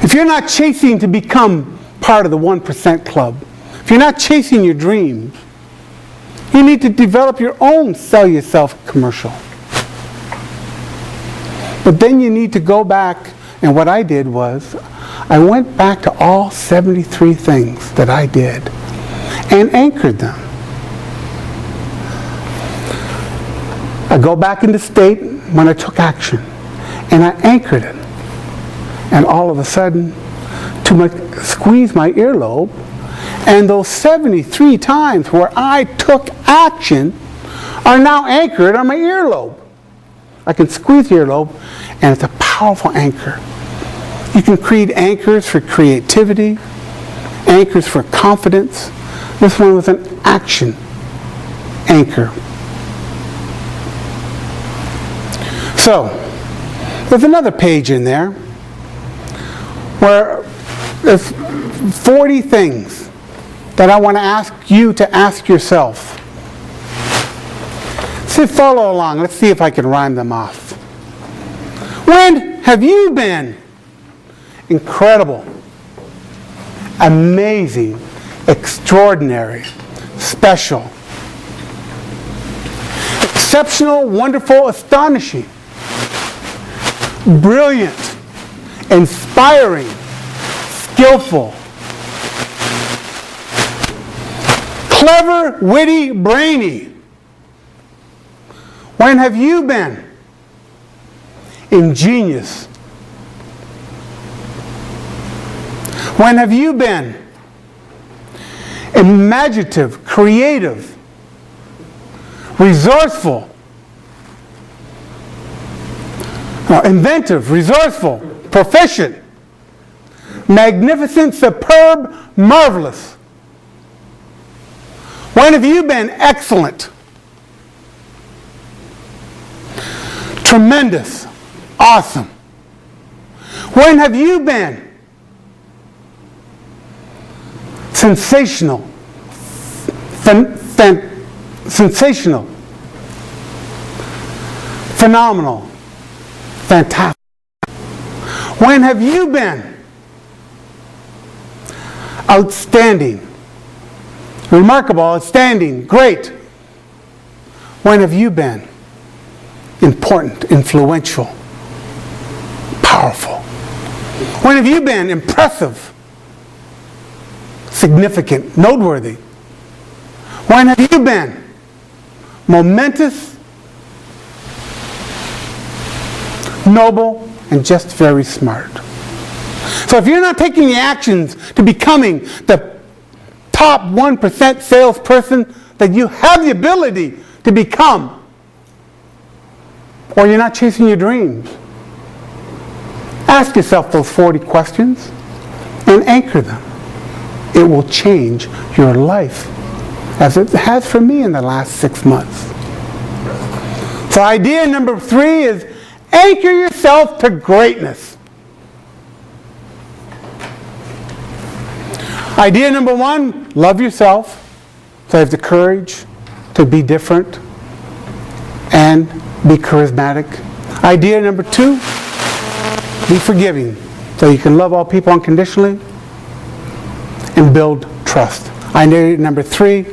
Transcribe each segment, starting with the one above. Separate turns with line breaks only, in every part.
If you're not chasing to become part of the 1% club, if you're not chasing your dreams, you need to develop your own sell yourself commercial. But then you need to go back, and what I did was, I went back to all 73 things that I did and anchored them. I go back into state when I took action, and I anchored it. And all of a sudden, squeeze my earlobe, and those 73 times where I took action are now anchored on my earlobe. I can squeeze the earlobe, and it's a powerful anchor. You can create anchors for creativity, anchors for confidence. This one was an action anchor. So, there's another page in there where there's 40 things that I want to ask you to ask yourself. So follow along. Let's see if I can rhyme them off. When have you been incredible, amazing, extraordinary, special, exceptional, wonderful, astonishing, brilliant, inspiring, skillful, clever, witty, brainy? When have you been ingenious? When have you been imaginative, creative, resourceful, inventive, resourceful, proficient, magnificent, superb, marvelous? When have you been excellent, tremendous, awesome? When have you been sensational, sensational, phenomenal, fantastic? When have you been outstanding, remarkable, outstanding, great? When have you been important, influential, powerful? When have you been impressive, significant, noteworthy? When have you been momentous, noble, and just very smart? So if you're not taking the actions to becoming the top 1% salesperson that you have the ability to become, or you're not chasing your dreams, ask yourself those 40 questions and anchor them. It will change your life, as it has for me in the last 6 months. So idea number 3 is anchor yourself to greatness. Idea number 1, love yourself. So have the courage to be different and be charismatic. Idea number 2, be forgiving. So you can love all people unconditionally and build trust. Idea number 3,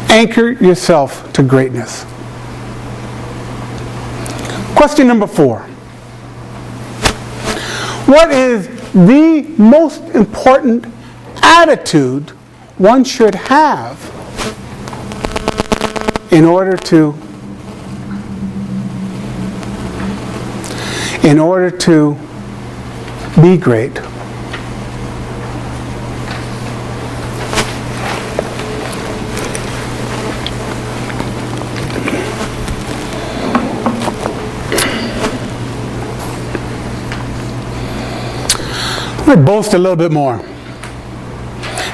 anchor yourself to greatness. Question number 4. What is the most important attitude one should have in order to be great? I'm going to boast a little bit more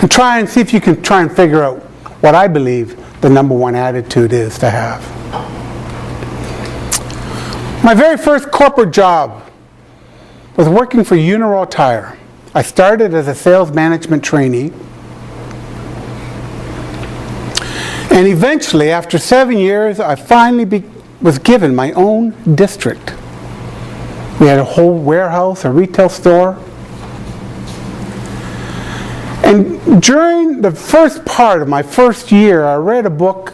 and try and see if you can try and figure out what I believe the number 1 attitude is to have. My very first corporate job was working for Uniroyal Tire. I started as a sales management trainee, and eventually, after 7 years, I finally was given my own district. We had a whole warehouse, a retail store. And during the first part of my first year, I read a book,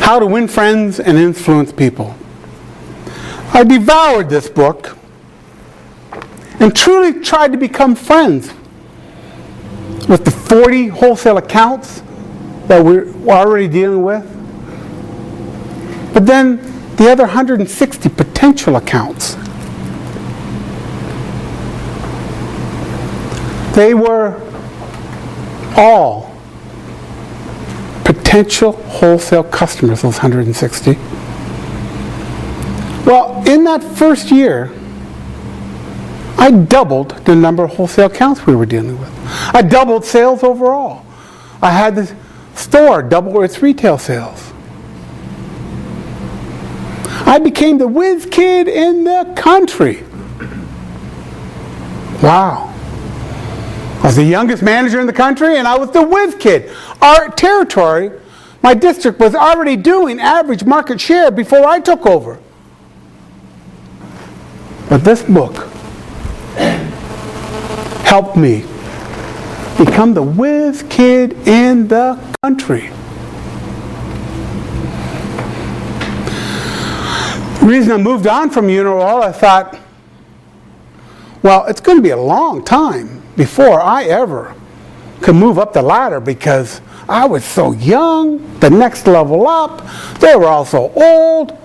How to Win Friends and Influence People. I devoured this book and truly tried to become friends with the 40 wholesale accounts that we're already dealing with. But then the other 160 potential accounts. They were all potential wholesale customers, those 160. Well, in that first year, I doubled the number of wholesale accounts we were dealing with. I doubled sales overall. I had the store double its retail sales. I became the whiz kid in the country. Wow. I was the youngest manager in the country, and I was the whiz kid. Our territory, my district, was already doing average market share before I took over. But this book helped me become the whiz kid in the country. The reason I moved on from Uniroyal, I thought, well, it's going to be a long time before I ever could move up the ladder because I was so young, the next level up, they were all so old.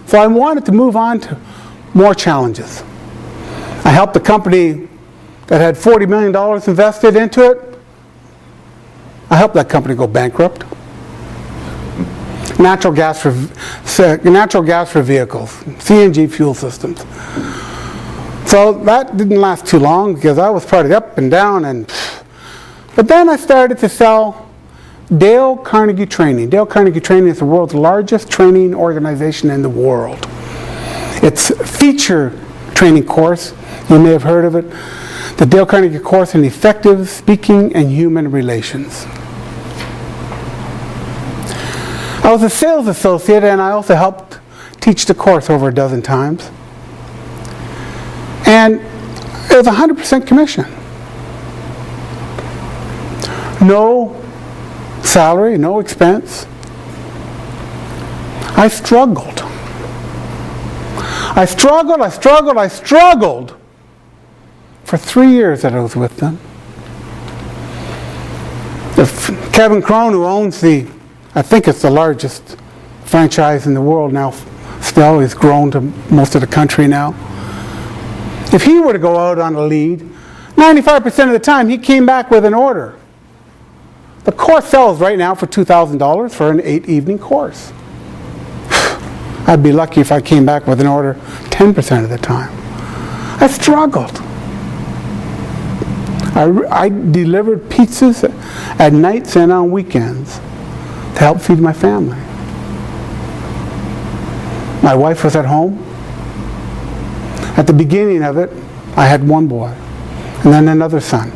So I wanted to move on to more challenges. I helped a company that had $40 million invested into it. I helped that company go bankrupt. Natural gas for vehicles, CNG fuel systems. So that didn't last too long because I was part of the up and down. But then I started to sell Dale Carnegie Training. Dale Carnegie Training is the world's largest training organization in the world. It's a feature training course. You may have heard of it. The Dale Carnegie course in effective speaking and human relations. I was a sales associate, and I also helped teach the course over a dozen times. And it was 100% commission. No salary, no expense. I struggled. I struggled for 3 years that I was with them. Kevin Crone, who owns I think it's the largest franchise in the world now, still, he's grown to most of the country now. If he were to go out on a lead, 95% of the time he came back with an order. The course sells right now for $2,000 for an 8-evening course. I'd be lucky if I came back with an order 10% of the time. I struggled. I delivered pizzas at nights and on weekends to help feed my family. My wife was at home. At the beginning of it, I had one boy and then another son.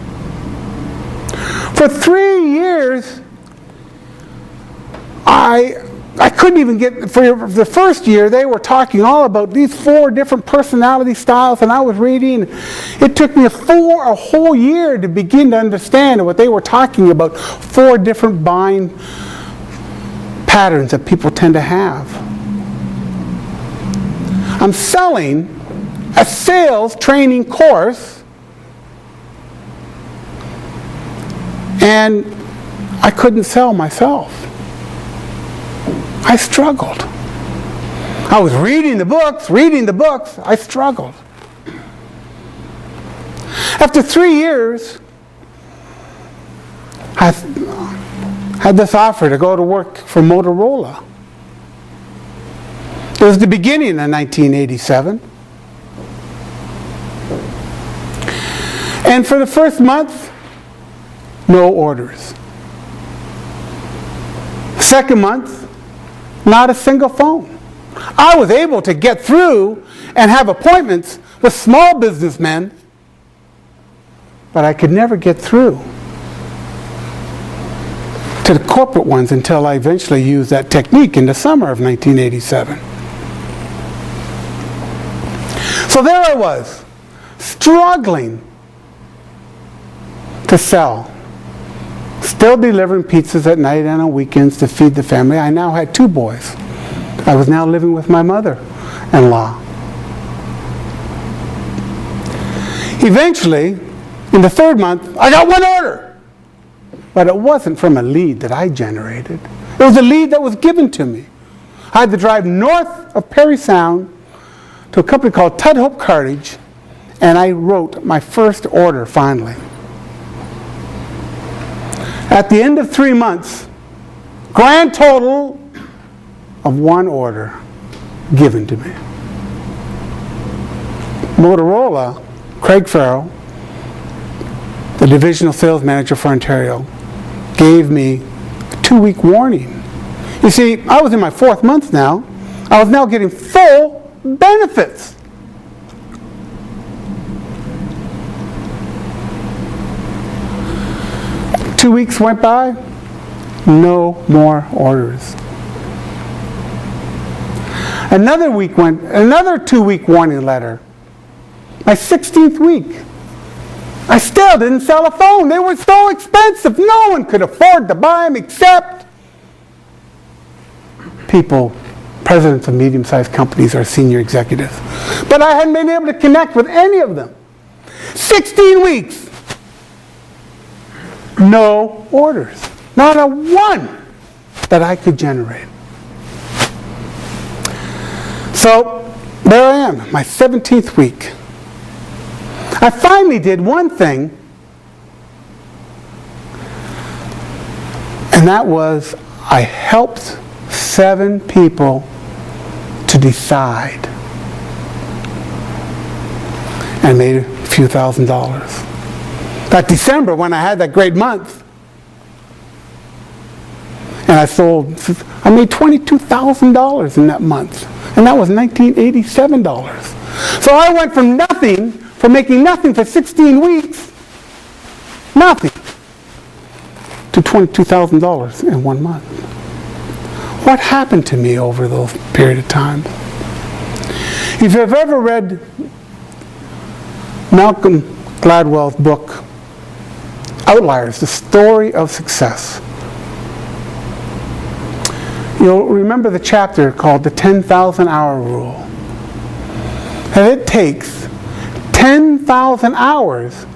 For 3 years, I couldn't even get, for the first year, they were talking all about these 4 different personality styles, and I was reading. It took me a whole year to begin to understand what they were talking about, 4 different buying patterns that people tend to have. I'm selling a sales training course, and I couldn't sell myself. I struggled. I was reading the books, I struggled. After 3 years, I had this offer to go to work for Motorola. It was the beginning of 1987. And for the first month, no orders. Second month, not a single phone. I was able to get through and have appointments with small businessmen, but I could never get through to the corporate ones until I eventually used that technique in the summer of 1987. So there I was, struggling to sell, still delivering pizzas at night and on weekends to feed the family. I now had 2 boys. I was now living with my mother-in-law. Eventually, in the 3rd month, I got 1 order. But it wasn't from a lead that I generated. It was a lead that was given to me. I had to drive north of Perry Sound to a company called Tudhope Cartage, and I wrote my first order finally. At the end of 3 months, grand total of 1 order given to me. Motorola, Craig Farrell, the divisional sales manager for Ontario, gave me a 2-week warning. You see, I was in my 4th month now. I was now getting full benefits. Two weeks went by, no more orders. Another 2-week warning letter. My 16th week. I still didn't sell a phone. They were so expensive. No one could afford to buy them except people, presidents of medium-sized companies or senior executives. But I hadn't been able to connect with any of them. 16 weeks. No orders. Not a one that I could generate. So there I am, my 17th week. I finally did one thing, and that was I helped 7 people to decide and made a few $1,000s. That December, when I had that great month, and I made $22,000 in that month, and that was $1987. So I went from making nothing for 16 weeks, nothing, to $22,000 in 1 month. What happened to me over those period of time? If you've ever read Malcolm Gladwell's book, Outliers, The Story of Success, you'll remember the chapter called The 10,000 Hour Rule. And it takes 10,000 hours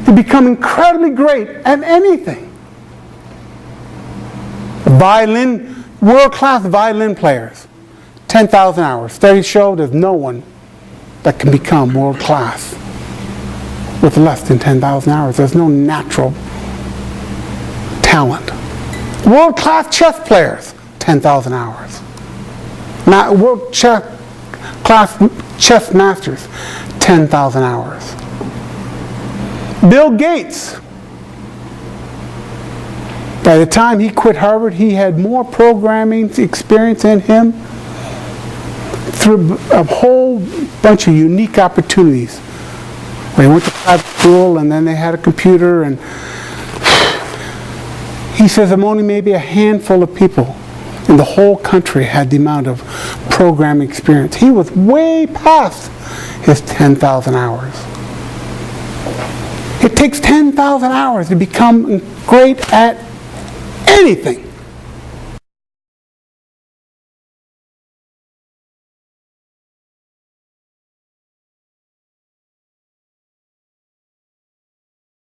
to become incredibly great at anything. World-class violin players, 10,000 hours. Studies show there's no one that can become world-class with less than 10,000 hours. There's no natural talent. World-class chess players, 10,000 hours. World-class chess masters, 10,000 hours. Bill Gates, by the time he quit Harvard, he had more programming experience in him through a whole bunch of unique opportunities. He went to private school, and then they had a computer, and he says only maybe a handful of people in the whole country had the amount of programming experience. He was way past his 10,000 hours. It takes 10,000 hours to become great at anything.